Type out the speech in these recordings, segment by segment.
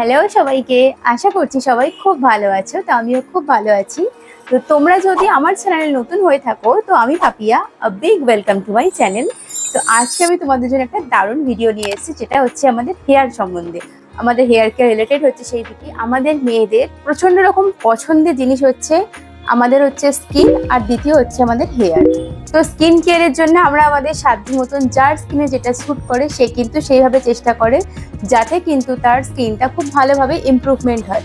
Hello সবাইকে, আশা করছি সবাই খুব ভালো আছো। তো আমিও খুব ভালো আছি। তো তোমরা যদি আমার চ্যানেলে নতুন হয়ে থাকো তো আমি Papiya, big welcome to my channel. তো আজকে আমি তোমাদের জন্য একটা দারুণ ভিডিও নিয়ে এসেছি, যেটা হচ্ছে আমাদের হেয়ার সম্বন্ধে। আমাদের হেয়ার কেয়ার রিলেটেড হচ্ছে সেই ভিডিও। আমাদের মেয়েদের প্রচন্ড রকম পছন্দের জিনিস হচ্ছে আমাদের হচ্ছে স্কিন, আর দ্বিতীয় হচ্ছে আমাদের হেয়ার। তো স্কিন কেয়ারের জন্য আমরা আমাদের সাধ্য মতন যার স্কিনে যেটা স্যুট করে সে কিন্তু সেইভাবে চেষ্টা করে যাতে কিন্তু তার স্কিনটা খুব ভালোভাবে ইমপ্রুভমেন্ট হয়।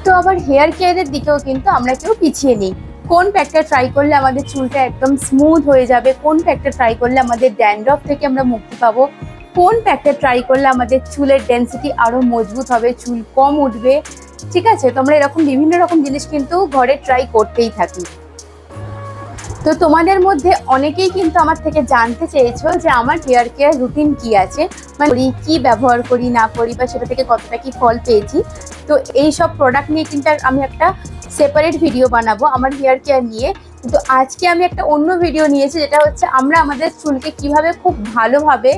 তো আবার হেয়ার কেয়ারের দিকেও কিন্তু আমরা কেউ পিছিয়ে নেই। কোন প্যাকটা ট্রাই করলে আমাদের চুলটা একদম স্মুথ হয়ে যাবে, কোন প্যাকটা ট্রাই করলে আমাদের ড্যান্ড্রফ থেকে আমরা মুক্তি পাবো, কোন প্যাকটা ট্রাই করলে আমাদের চুলের ডেন্সিটি আরো মজবুত হবে, চুল কম উঠবে। ঠিক আছে, তো আমরা এরকম বিভিন্ন রকম জিনিস কিন্তু ঘরে ট্রাই করতেই থাকি। তো তোমাদের মধ্যে অনেকেই কিন্তু আমার থেকে জানতে চেয়েছো যে আমার হেয়ার কেয়ার রুটিন কি আছে, মানে কি ব্যবহার করি না করি বা সেটা থেকে কতটা কি ফল পেয়েছি। তো এই সব প্রোডাক্ট নিয়ে কিন্তু আমি একটা সেপারেট ভিডিও বানাবো আমার হেয়ার কেয়ার নিয়ে। কিন্তু আজকে আমি একটা অন্য ভিডিও নিয়েছি, যেটা হচ্ছে আমরা আমাদের চুলকে কিভাবে খুব ভালোভাবে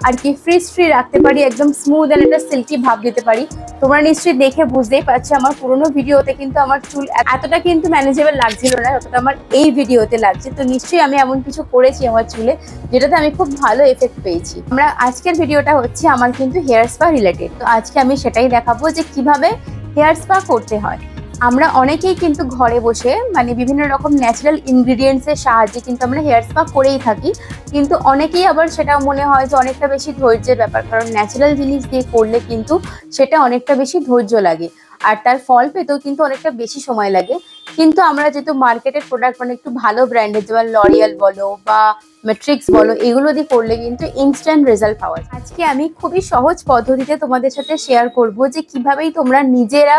আর কি ফ্রি রাখতে পারি, একদম স্মুথ এন্ড একটা সিল্কি ভাব দিতে পারি। তোমরা নিশ্চয়ই দেখে বুঝতেই পারছো আমার পুরোনো ভিডিওতে কিন্তু আমার চুল এতটা কিন্তু ম্যানেজেবল লাগছিল না যতটা আমার এই ভিডিওতে লাগছে। তো নিশ্চয়ই আমি এমন কিছু করেছি আমার চুলে যেটাতে আমি খুব ভালো এফেক্ট পেয়েছি। আমরা আজকের ভিডিওটা হচ্ছে আমার কিন্তু হেয়ার স্পা রিলেটেড। তো আজকে আমি সেটাই দেখাবো যে কিভাবে হেয়ার স্পা করতে হয়। আমরা অনেকেই কিন্তু ঘরে বসে মানে বিভিন্ন রকম ন্যাচারাল ইনগ্রিডিয়েন্টসের সাহায্যে কিন্তু আমরা হেয়ার স্পা করেই থাকি। কিন্তু অনেকেই আবার সেটা মনে হয় যে অনেকটা বেশি ধৈর্যের ব্যাপার, কারণ ন্যাচারাল জিনিস দিয়ে করলে কিন্তু সেটা অনেকটা বেশি ধৈর্য লাগে আর তার ফল পেতেও কিন্তু অনেকটা বেশি সময় লাগে। কিন্তু আমরা যেহেতু মার্কেটের প্রোডাক্ট মানে একটু ভালো ব্র্যান্ডের, যেমন লরিয়াল বলো বা ম্যাট্রিক্স বলো, এগুলো দিয়ে করলে কিন্তু ইনস্ট্যান্ট রেজাল্ট পাওয়া যায়। আজকে আমি খুবই সহজ পদ্ধতিতে তোমাদের সাথে শেয়ার করব যে কিভাবেই তোমরা নিজেরা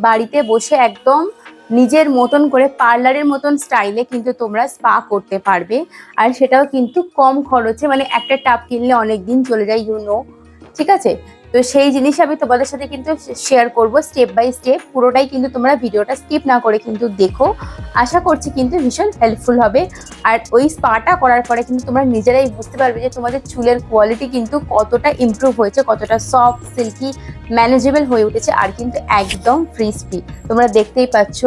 বাড়িতে বসে একদম নিজের মতন করে পার্লারের মতন স্টাইলে কিন্তু তোমরা স্পা করতে পারবে। আর সেটাও কিন্তু কম খরচে, মানে একটা টাব কিনলে অনেক দিন চলে যায় ঠিক আছে। তো সেই জিনিস আমি তোমাদের সাথে কিন্তু শেয়ার করব স্টেপ বাই স্টেপ। পুরোটাই কিন্তু তোমরা ভিডিওটা স্কিপ না করে কিন্তু দেখো, আশা করছি কিন্তু ভীষণ হেল্পফুল হবে। আর ওই স্পাটা করার পরে কিন্তু তোমরা নিজেরাই বুঝতে পারবে যে তোমাদের চুলের কোয়ালিটি কিন্তু কতটা ইমপ্রুভ হয়েছে, কতটা সফট সিল্কি ম্যানেজেবল হয়ে উঠেছে, আর কিন্তু একদম ফ্রিস্পি। তোমরা দেখতেই পাচ্ছ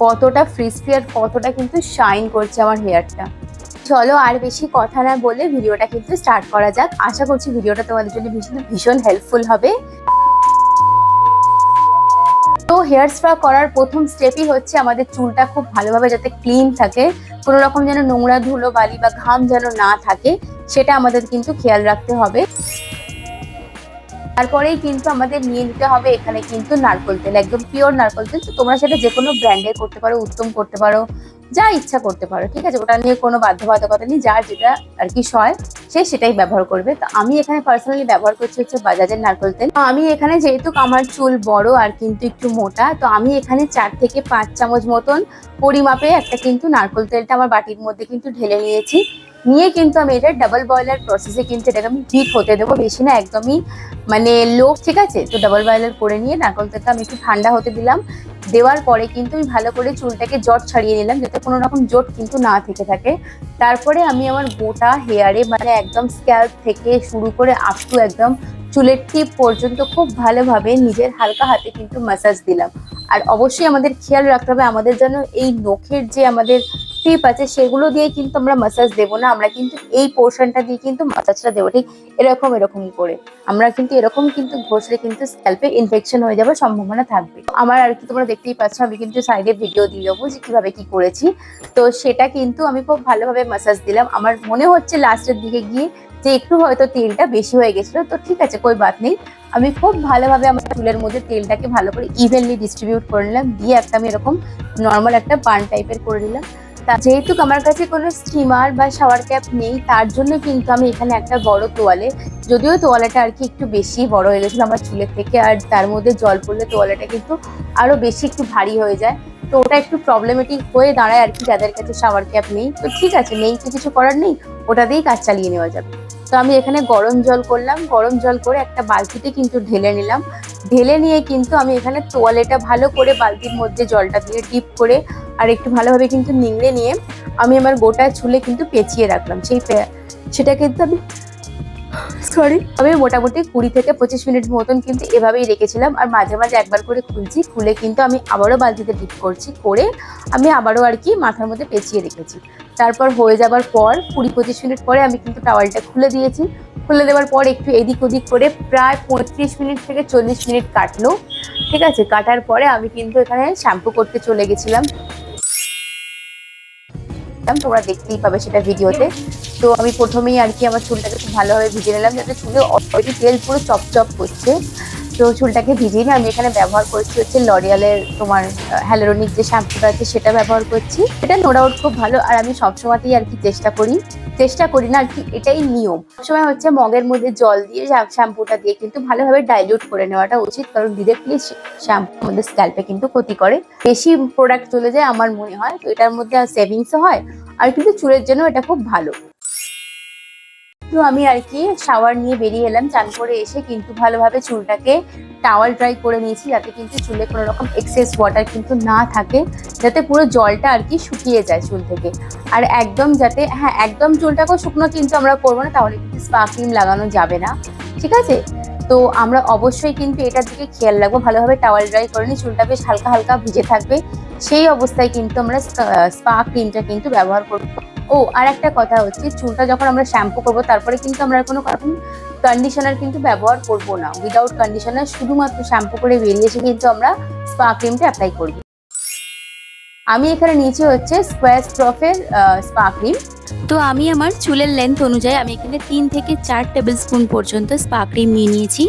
কতটা ফ্রিস্পি আর কতটা কিন্তু শাইন করছে আমার হেয়ারটা। চলো আর বেশি কথা না বলে ভিডিওটা কিন্তু স্টার্ট করা যাক। আশা করছি ভিডিওটা তোমাদের জন্য ভীষণ ভীষণ হেল্পফুল হবে। তো হেয়ার স্পা করার প্রথম স্টেপই হচ্ছে আমাদের চুলটা খুব ভালোভাবে যাতে ক্লিন থাকে, কোনো রকম যেন নোংরা ধুলো বালি বা ঘাম যেন না থাকে, সেটা আমাদের কিন্তু খেয়াল রাখতে হবে। তারপরেই কিন্তু আমাদের নিয়ে নিতে হবে এখানে কিন্তু নারকেল তেল, একদম পিওর নারকেল তেল। তো তোমরা সেটা যে কোনো ব্র্যান্ডের করতে পারো, উত্তম করতে পারো, যা ইচ্ছা করতে পারো, ঠিক আছে। ওটা নিয়ে কোনো বাধ্যবাধকতা নেই, যার যেটা আর কি সয় সে সেটাই ব্যবহার করবে। তো আমি এখানে পার্সোনালি ব্যবহার করছি হচ্ছে বাজাজের নারকেল তেল। আমি এখানে যেহেতু আমার চুল বড় আর কিন্তু একটু মোটা, তো আমি এখানে 4 থেকে 5 চামচ মতন পরিমাপে একটা কিন্তু নারকেল তেলটা আমার বাটির মধ্যে কিন্তু ঢেলে নিয়েছি। নিয়ে কিন্তু আমি এটা ডাবল বয়লার প্রসেসে কিন্তু এটাকে আমি হিট হতে দেবো, বেশি না, একদমই মানে লো, ঠিক আছে। তো ডাবল বয়লার করে নিয়ে নারকেল তেলটা আমি একটু ঠান্ডা হতে দিলাম। দেওয়ার পরে কিন্তু আমি ভালো করে চুলটাকে জট ছাড়িয়ে নিলাম, যাতে কোনো রকম জট কিন্তু না থেকে থাকে। তারপরে আমি আমার গোটা হেয়ারে মানে একদম স্ক্যাল্প থেকে শুরু করে আপ টু একদম চুলের টিপ পর্যন্ত খুব ভালোভাবে নিজের হালকা হাতে কিন্তু ম্যাসাজ দিলাম। আর অবশ্যই আমাদের খেয়াল রাখতে হবে আমাদের যেন এই নখের যে আমাদের টিপ আছে সেগুলো দিয়ে কিন্তু আমরা ম্যাসাজ দেবো না, আমরা কিন্তু এই পোর্শনটা দিয়ে কিন্তু ম্যাসাজটা দেবো, ঠিক এরকম করে। আমরা কিন্তু এরকম কিন্তু ঘষলে কিন্তু স্ক্যাল্পে ইনফেকশন হয়ে যাওয়ার সম্ভাবনা থাকবে। আমার আর কি তোমরা দেখতেই পাচ্ছ, আমি কিন্তু সাইডে ভিডিও দিয়ে দেবো যে কিভাবে কি করেছি। তো সেটা কিন্তু আমি খুব ভালোভাবে ম্যাসাজ দিলাম। আমার মনে হচ্ছে লাস্টের দিকে গিয়ে যে একটু হয়তো তেলটা বেশি হয়ে গেছিল, তো ঠিক আছে, কই বাত নেই। আমি খুব ভালোভাবে আমার চুলের মধ্যে তেলটাকে ভালো করে ইভেনলি ডিস্ট্রিবিউট করে নিলাম, দিয়ে একটা আমি এরকম নর্মাল একটা বান টাইপের করে নিলাম। যেহেতু আমার কাছে কোনো স্টিমার বা শাওয়ার ক্যাপ নেই, তার জন্য কিন্তু আমি এখানে একটা বড় তোয়ালে, যদিও তোয়ালেটা আর কি একটু বেশি বড় হয়ে গেছিলো আমার চুলের থেকে, আর তার মধ্যে জল পড়লে তোয়ালেটা কিন্তু আরো বেশি একটু ভারী হয়ে যায়। তো ওটা একটু প্রবলেমেটিক হয়ে দাঁড়ায় আর কি যাদের কাছে শাওয়ার ক্যাপ নেই। তো ঠিক আছে, নেই তো কিছু করার নেই, ওটা দিয়েই কাজ চালিয়ে নেওয়া যাবে। তো আমি এখানে গরম জল করলাম, গরম জল করে একটা বালতিতে কিন্তু ঢেলে নিলাম। ঢেলে নিয়ে কিন্তু আমি এখানে তোয়ালেটা ভালো করে বালতির মধ্যে জলটা দিয়ে ডিপ করে আর একটু ভালোভাবে কিন্তু নিংড়ে নিয়ে আমি আমার গোটা চুলে কিন্তু পেঁচিয়ে রাখলাম। সেটা কিন্তু আমি সরি, আমি মোটামুটি 20 থেকে 25 মিনিট মতন কিন্তু এভাবেই রেখেছিলাম। আর মাঝে মাঝে একবার করে খুলছি, খুলে কিন্তু আমি আবারও বালতিতে ডিপ করছি, করে আমি আবারও আর কি মাথার মধ্যে পেঁচিয়ে রেখেছি। তারপর হয়ে যাবার পর 20-25 মিনিট পরে আমি কিন্তু টাওয়ালটা খুলে দিয়েছি। খুলে দেওয়ার পর একটু এদিক ওদিক করে প্রায় 35 মিনিট থেকে 40 মিনিট কাটলো। ঠিক আছে, কাটার পরে আমি কিন্তু এখানে শ্যাম্পু করতে চলে গেছিলাম। তোমরা দেখতেই পাবে সেটা ভিডিওতে। তো আমি প্রথমেই আর কি আমার চুলটাকে খুব ভালোভাবে ভিজে নিলাম, যাতে চুলে অলরেডি তেল পুরো চপচপ করছে। তো চুলটাকে ভিজিয়ে নিয়ে আমি এখানে ব্যবহার করছি হচ্ছে লরিয়ালের তোমার হ্যালোরনিক যে শ্যাম্পুটা আছে সেটা ব্যবহার করছি। এটা নো ডাউট খুব ভালো। আর আমি সবসময়তেই আর কি চেষ্টা করি না আর কি, এটাই নিয়ম। সবসময় হচ্ছে মগের মধ্যে জল দিয়ে শ্যাম্পুটা দিয়ে কিন্তু ভালোভাবে ডাইলিউট করে নেওয়াটা উচিত, কারণ ডিরেক্টলি শ্যাম্পু আমাদের স্ক্যাল্পে কিন্তু ক্ষতি করে। বেশি প্রোডাক্ট চলে যায় আমার মনে হয়, তো এটার মধ্যে সেভিংসও হয় আর কিন্তু চুলের জন্য এটা খুব ভালো। তো আমি আর কি শাওয়ার নিয়ে বেরিয়ে এলাম। চান করে এসে কিন্তু ভালোভাবে চুলটাকে টাওয়াল ড্রাই করে নিয়েছি, যাতে কিন্তু চুলে কোনো রকম এক্সেস ওয়াটার কিন্তু না থাকে, যাতে পুরো জলটা আর কি শুকিয়ে যায় চুল থেকে। আর একদম যাতে একদম চুলটাকেও শুকনো কিন্তু আমরা করবো না, তাহলে কিন্তু স্পা ক্রিম লাগানো যাবে না। ঠিক আছে, তো আমরা অবশ্যই কিন্তু এটার দিকে খেয়াল রাখবো। ভালোভাবে টাওয়াল ড্রাই করে নিই, চুলটা বেশ হালকা হালকা ভিজে থাকবে, সেই অবস্থায় কিন্তু আমরা স্পা ক্রিমটা কিন্তু ব্যবহার করবো। ও আর একটা কথা হচ্ছে, চুলটা যখন আমরা শ্যাম্পু করবো তারপরে কিন্তু আমরা কোনো রকম কন্ডিশনার কিন্তু ব্যবহার করব না। উইদাউট কন্ডিশনার শুধুমাত্র শ্যাম্পু করে বেরিয়ে এসে কিন্তু আমরা স্পা ক্রিমটা অ্যাপ্লাই করব। আমি এখানে নিয়েছি হচ্ছে স্কোয়ার স্ট্রফের স্পা ক্রিম। তো আমি আমার চুলের লেন্থ অনুযায়ী আমি এখানে 3 থেকে 4 টেবিল স্পুন পর্যন্ত স্পা ক্রিম নিয়ে নিয়েছি।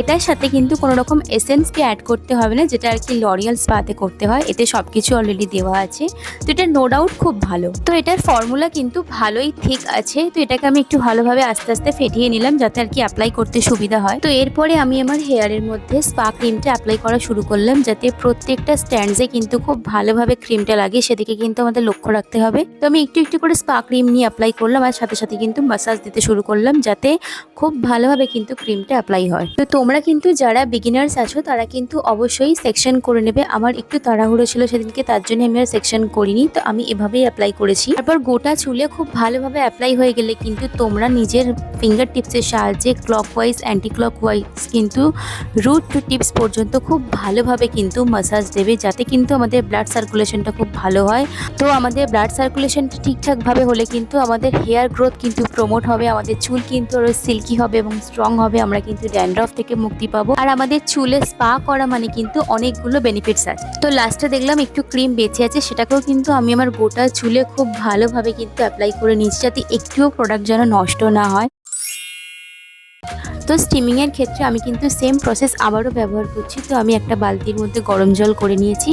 এটার সাথে কিন্তু কোনো রকম এসেন্সকে অ্যাড করতে হবে না, যেটা আর কি লরিয়াল স্পাতে করতে হয়। এতে সব কিছু অলরেডি দেওয়া আছে, তো এটা নো ডাউট খুব ভালো। তো এটার ফর্মুলা কিন্তু ভালোই ঠিক আছে। তো এটাকে আমি একটু ভালোভাবে আস্তে আস্তে ফেটিয়ে নিলাম, যাতে আর কি অ্যাপ্লাই করতে সুবিধা হয়। তো এরপরে আমি আমার হেয়ারের মধ্যে স্পা ক্রিমটা অ্যাপ্লাই করা শুরু করলাম, যাতে প্রত্যেকটা স্ট্যান্ডে কিন্তু খুব ভালোভাবে ক্রিমটা লাগে, সেদিকে কিন্তু আমাদের লক্ষ্য রাখতে হবে। তো আমি একটু একটু করে স্পা ক্রিম নিয়ে অ্যাপ্লাই করলাম, আর সাথে সাথে কিন্তু মাসাজ দিতে শুরু করলাম, যাতে খুব ভালোভাবে কিন্তু ক্রিমটা অ্যাপ্লাই হয়। তো তোমরা কিন্তু যারা বিগিনার্স আছো তারা কিন্তু অবশ্যই সেকশন করে নেবে। আমার একটু তাড়াহুড়ো ছিল সেদিনকে, তার জন্য আমি আর সেকশন করিনি। তো আমি এভাবেই অ্যাপ্লাই করেছি। তারপর গোটা চুলে খুব ভালোভাবে অ্যাপ্লাই হয়ে গেলে কিন্তু তোমরা নিজের ফিঙ্গার টিপসের সাহায্যে ক্লকওয়াইজ অ্যান্টি ক্লকওয়াইজ কিন্তু রুট টু টিপস পর্যন্ত খুব ভালোভাবে কিন্তু মাসাজ দেবে, যাতে কিন্তু আমাদের ব্লাড সার্কুলেশনটা খুব ভালো হয়। তো আমাদের ব্লাড সার্কুলেশনটা ঠিকঠাকভাবে হলে কিন্তু আমাদের হেয়ার গ্রোথ কিন্তু প্রমোট হবে, আমাদের চুল কিন্তু আরো সিল্কি হবে এবং স্ট্রং হবে, আমরা কিন্তু ড্যান্ড্রফ থেকে মুক্তি পাবো। আর আমাদের চুলে স্পা করা মানে কিন্তু অনেকগুলো বেনিফিটস আছে। তো লাস্টে দেখলাম একটু ক্রিম বেঁচে আছে, সেটাকেও কিন্তু আমি আমার গোটা চুলে খুব ভালোভাবে কিন্তু অ্যাপ্লাই করে নিচ্ছি, যাতে একটুও প্রোডাক্ট যেন নষ্ট না হয়। তো স্টিমিংয়ের ক্ষেত্রে আমি কিন্তু সেম প্রসেস আবারও ব্যবহার করছি। তো আমি একটা বালতির মধ্যে গরম জল করে নিয়েছি,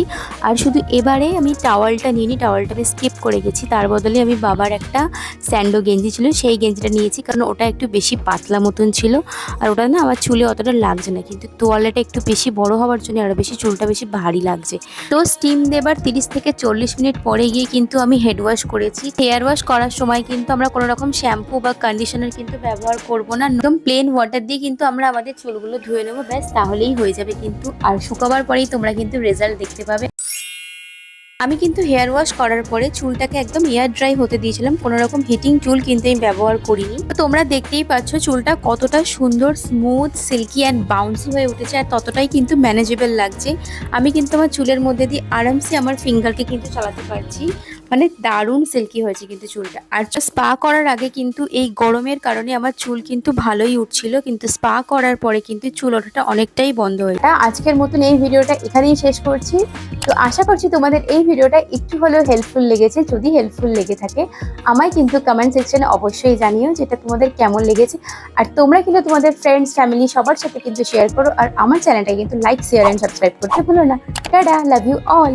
আর শুধু এবারে আমি টাওয়ালটা নিয়ে নিই। টাওয়ালটা আমি স্কিপ করে গেছি, তার বদলে আমি বাবার একটা স্যান্ডো গেঞ্জি ছিল, সেই গেঞ্জিটা নিয়েছি, কারণ ওটা একটু বেশি পাতলা মতন ছিল, আর ওটা না আমার চুলে অতটা লাগছে না। কিন্তু তোয়ালেটা একটু বেশি বড় হওয়ার জন্য আরও বেশি চুলটা বেশি ভারী লাগছে। তো স্টিম দেবার 30 থেকে 40 মিনিট পরে গিয়ে কিন্তু আমি হেড ওয়াশ করেছি। হেয়ার ওয়াশ করার সময় কিন্তু আমরা কোনো রকম শ্যাম্পু বা কন্ডিশনার কিন্তু ব্যবহার করব না, একদম প্লেন ওয়াটার দিয়ে কিন্তু আমরা আমাদের চুলগুলো ধুয়ে নেবো, ব্যাস তাহলেই হয়ে যাবে কিন্তু। আর শুকাবার পরেই তোমরা কিন্তু রেজাল্ট দেখতে পাবে। আমি কিন্তু হেয়ার ওয়াশ করার পরে চুলটাকে একদম এয়ার ড্রাই হতে দিয়েছিলাম, কোনো রকম হিটিং চুল কিন্তু আমি ব্যবহার করিনি। তো তোমরা দেখতেই পাচ্ছ চুলটা কতটা সুন্দর, স্মুথ, সিল্কি অ্যান্ড বাউন্সি হয়ে উঠেছে, আর ততটাই কিন্তু ম্যানেজেবল লাগছে। আমি কিন্তু আমার চুলের মধ্যে দিয়ে আরামসে আমার ফিঙ্গারকে কিন্তু চালাতে পারছি, মানে দারুণ সিল্কি হয়েছে কিন্তু চুলটা। আর স্পা করার আগে কিন্তু এই গরমের কারণে আমার চুল কিন্তু ভালোই উঠছিল, কিন্তু স্পা করার পরে কিন্তু চুল ওঠাটা অনেকটাই বন্ধ হয়ে যায়। আজকের মতন এই ভিডিওটা এখানেই শেষ করছি। তো আশা করছি তোমাদের এই ভিডিওটা একটু হলেও হেল্পফুল লেগেছে। যদি হেল্পফুল লেগে থাকে আমায় কিন্তু কমেন্ট সেকশনে অবশ্যই জানিও যেটা তোমাদের কেমন লেগেছে। আর তোমরা কিন্তু তোমাদের ফ্রেন্ডস, ফ্যামিলি সবার সাথে কিন্তু শেয়ার করো, আর আমার চ্যানেলটা কিন্তু লাইক, শেয়ার অ্যান্ড সাবস্ক্রাইব করতে ভুলো না। Tata, love you all.